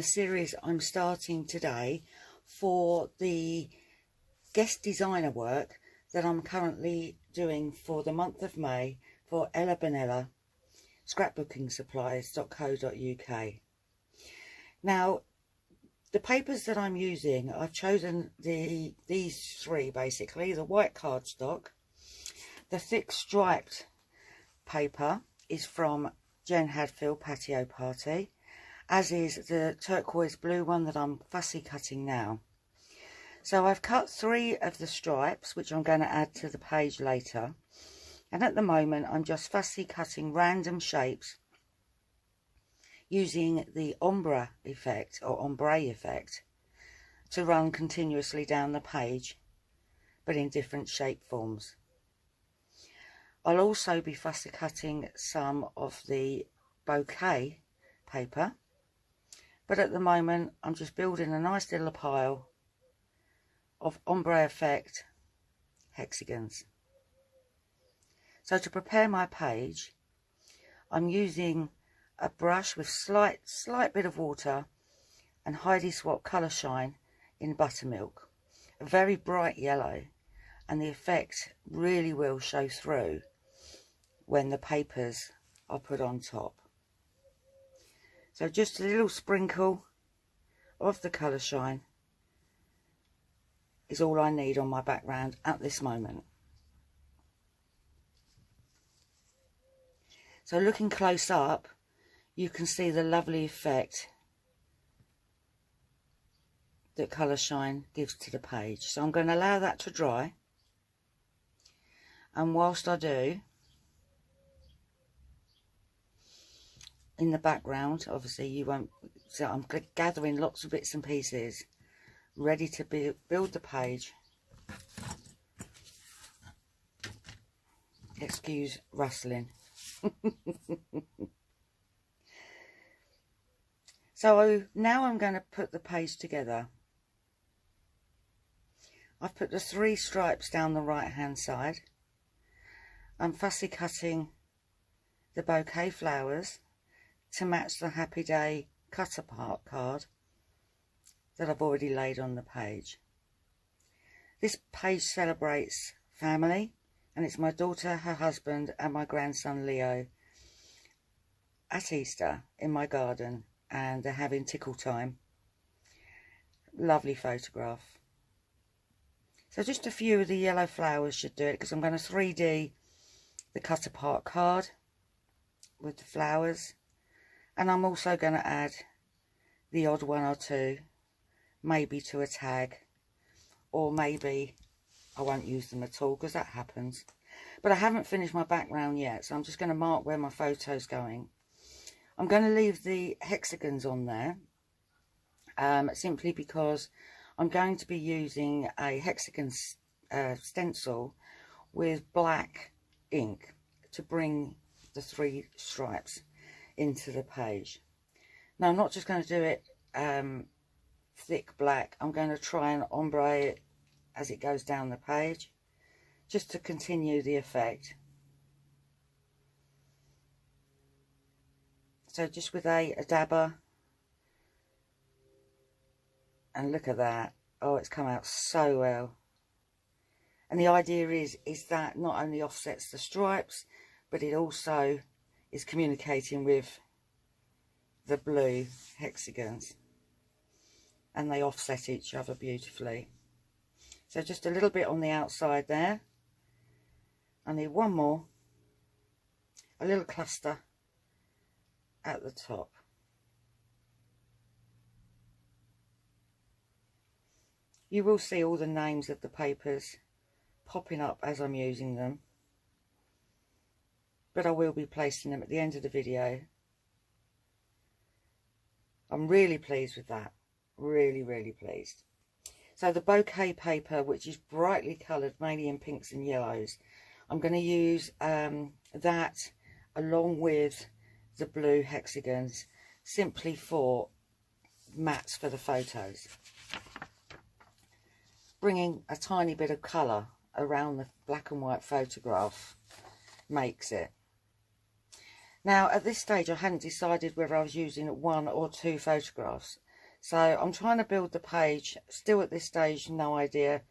the series I'm starting today for the guest designer work that I'm currently doing for the month of May for Bonella scrapbookingsupplies.co.uk. Now, the papers that I'm using, I've chosen these three basically. The white cardstock, the thick striped paper is from Jen Hadfield Patio Party, as is the turquoise blue one that I'm fussy cutting now. So I've cut 3 of the stripes, which I'm going to add to the page later. And at the moment, I'm just fussy cutting random shapes using the ombre effect or ombre effect to run continuously down the page, but in different shape forms. I'll also be fussy cutting some of the bouquet paper, but at the moment I'm just building a nice little pile of ombre effect hexagons. So to prepare my page, I'm using a brush with slight bit of water and Heidi Swap Colour Shine in buttermilk, a very bright yellow, and the effect really will show through when the papers are put on top. So just a little sprinkle of the Colour Shine is all I need on my background at this moment. So looking close up, you can see the lovely effect that Colour Shine gives to the page. So I'm going to allow that to dry, and whilst I do, in the background, obviously you won't, so I'm gathering lots of bits and pieces ready to build the page. Excuse rustling. So now I'm going to put the page together. I've put the 3 stripes down the right hand side. I'm fussy cutting the bouquet flowers to match the Happy Day cut apart card that I've already laid on the page. This page celebrates family, and it's my daughter, her husband and my grandson Leo at Easter in my garden, and they're having tickle time. Lovely photograph. So just a few of the yellow flowers should do it, because I'm going to 3D the cut apart card with the flowers. And I'm also going to add the odd 1 or 2, maybe to a tag, or maybe I won't use them at all, because that happens. But I haven't finished my background yet, so I'm just going to mark where my photo's going. I'm going to leave the hexagons on there, simply because I'm going to be using a hexagon stencil with black ink to bring the 3 stripes into the page. Now I'm not just going to do it thick black, I'm going to try and ombre it as it goes down the page, just to continue the effect. So just with a dabber, and look at that. Oh, it's come out so well. And the idea is that not only offsets the stripes, but it also is communicating with the blue hexagons, and they offset each other beautifully. So just a little bit on the outside there. I need 1 more, a little cluster at the top. You will see all the names of the papers popping up as I'm using them, but I will be placing them at the end of the video. I'm really pleased with that. Really pleased. So the bouquet paper, which is brightly coloured, mainly in pinks and yellows, I'm going to use that along with the blue hexagons, simply for mats for the photos. Bringing a tiny bit of colour around the black and white photograph makes it. Now at this stage I hadn't decided whether I was using 1 or 2 photographs, So I'm trying to build the page. Still at this stage, no idea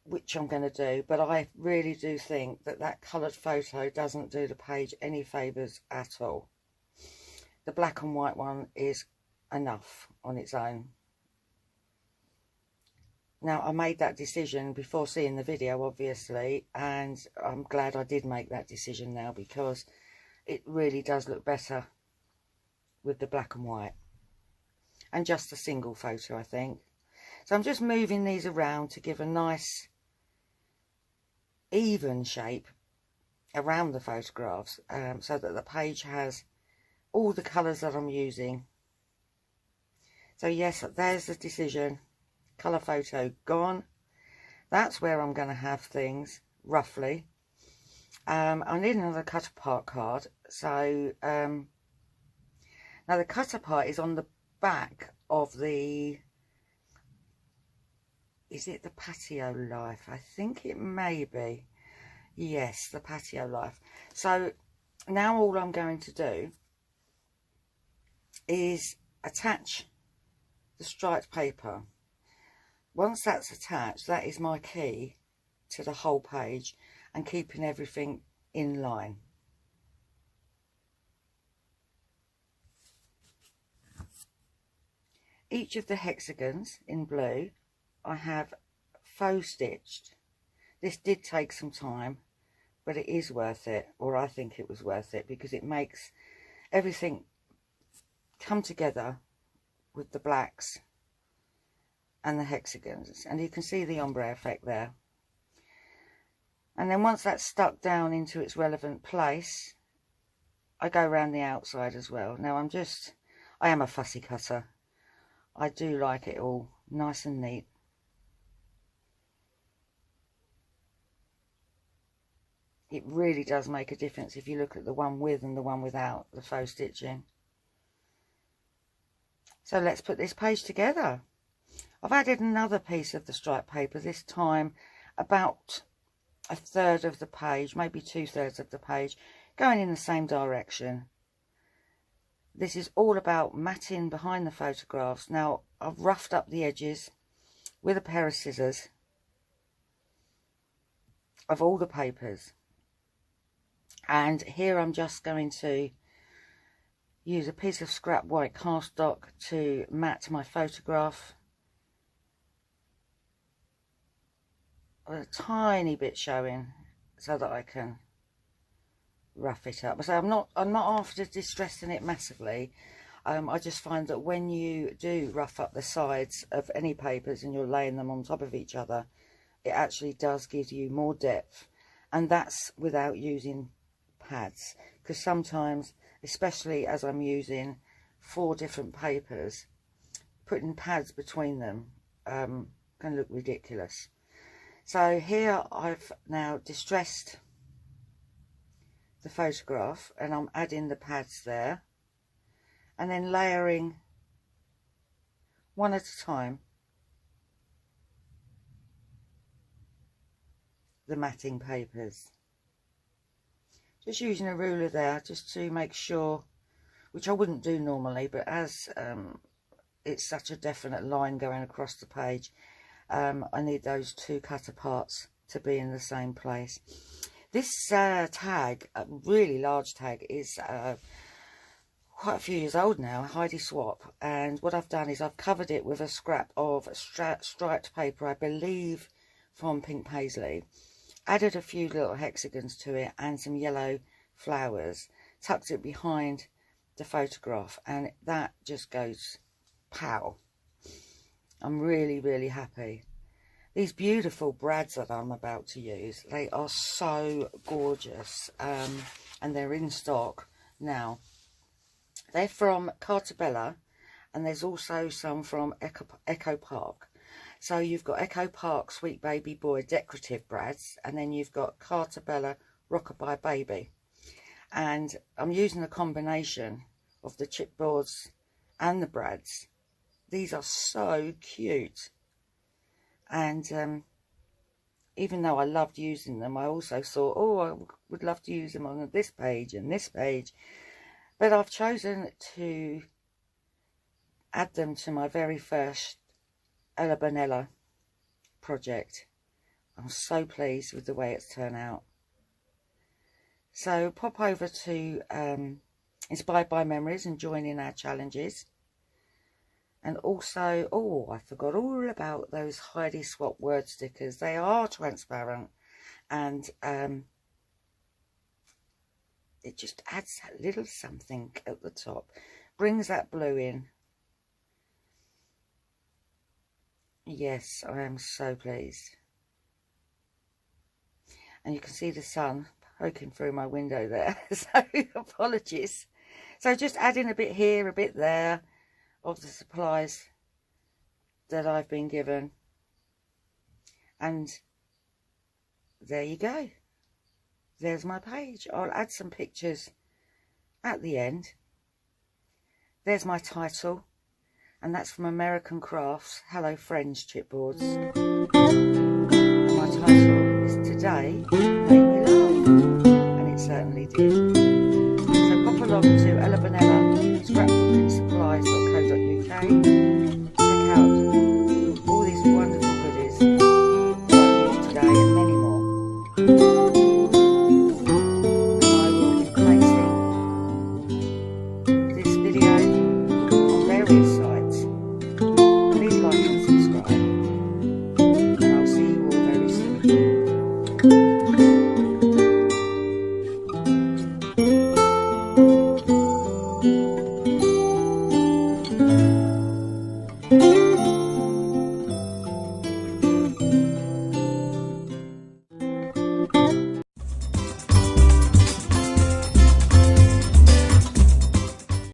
which I'm going to do, but I really do think that that coloured photo doesn't do the page any favours at all. The black and white one is enough on its own. Now, I made that decision before seeing the video, obviously, and I'm glad I did make that decision now, because it really does look better with the black and white. And just a single photo, I think. So I'm just moving these around to give a nice even shape around the photographs, so that the page has all the colours that I'm using. So yes, there's the decision. Colour photo gone. That's where I'm going to have things, roughly. I need another cut apart card. So now the cut apart is on the back of the, is it the Patio Life? I think it may be. Yes, the Patio Life. So now all I'm going to do is attach the striped paper. Once that's attached, that is my key to the whole page and keeping everything in line. Each of the hexagons in blue I have faux stitched. This did take some time, but it is worth it, or I think it was worth it, because it makes everything come together with the blacks and the hexagons, and you can see the ombre effect there. And then once that's stuck down into its relevant place, I go around the outside as well. Now I am a fussy cutter. I do like it all nice and neat. It really does make a difference if you look at the one with and the one without the faux stitching. So let's put this page together. I've added another piece of the striped paper, this time about a third of the page, maybe 2/3 of the page, going in the same direction. This is all about matting behind the photographs. Now, I've roughed up the edges with a pair of scissors of all the papers. And here I'm just going to use a piece of scrap white cardstock to mat my photograph. With a tiny bit showing so that I can rough it up. So I'm not after distressing it massively. I just find that when you do rough up the sides of any papers and you're laying them on top of each other, it actually does give you more depth, and that's without using pads, because sometimes, especially as I'm using 4 different papers, putting pads between them can look ridiculous. So here I've now distressed the photograph and I'm adding the pads there, and then layering one at a time the matting papers. Just using a ruler there just to make sure, which I wouldn't do normally, but as it's such a definite line going across the page, I need those 2 cut aparts to be in the same place. This tag, a really large tag, is quite a few years old now, Heidi Swap, and what I've done is I've covered it with a scrap of striped paper, I believe from Pink Paisley, added a few little hexagons to it and some yellow flowers, tucked it behind the photograph, and that just goes pow. I'm really, really happy. These beautiful brads that I'm about to use, they are so gorgeous, and they're in stock now. They're from Cartabella, and there's also some from Echo Park. So you've got Echo Park Sweet Baby Boy decorative brads, and then you've got Cartabella Rockabye Baby. And I'm using a combination of the chipboards and the brads. These are so cute. And even though I loved using them, I also thought, oh, I would love to use them on this page and this page. But I've chosen to add them to my very first Bonella project. I'm so pleased with the way it's turned out. So pop over to Inspired by Memories and join in our challenges. And also, oh, I forgot all about those Heidi Swap word stickers. They are transparent, and it just adds that little something at the top, brings that blue in. Yes, I am so pleased. And you can see the sun poking through my window there, so apologies. So just adding a bit here, a bit there of the supplies that I've been given. And there you go. There's my page. I'll add some pictures at the end. There's my title, and that's from American Crafts, Hello Friends chipboards. And my title is Today Made Me Laugh, and it certainly did. So pop along to Bonella scrapbookingsupplies.co.uk